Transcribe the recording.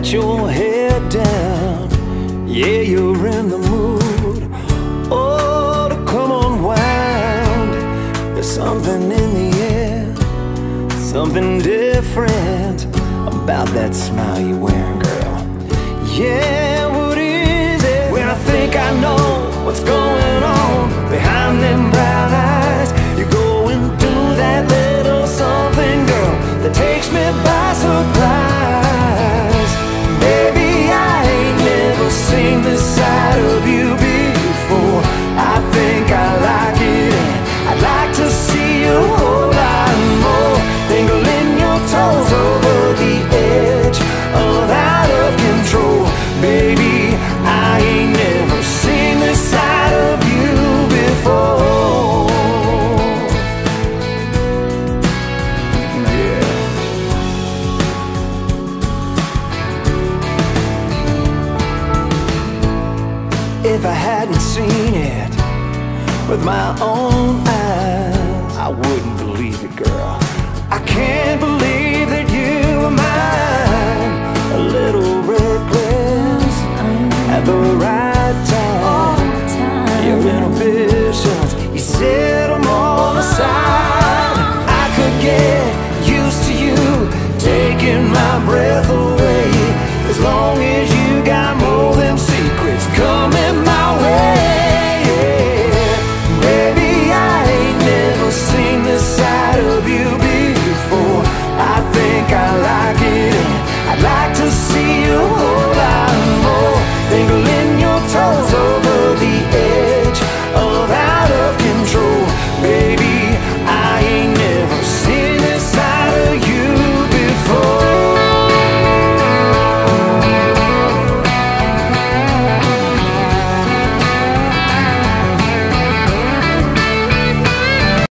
got your head down, yeah, you're in the mood. Oh, to come unwind. There's something in the air, something different about that smile you're wearing, girl. Yeah, what is it? When I think I know what's going on behind them brown eyes, you're going through that little something, girl, that takes me by surprise. Baby, I ain't never seen this side of you before. I think I like it, and I'd like to see you a whole lot more. Dangling your toes over the edge of out of control. Baby, I ain't never seen this side of you before. Yeah. If I hadn't seen it with my own eyes, I wouldn't believe it, girl. I can't believe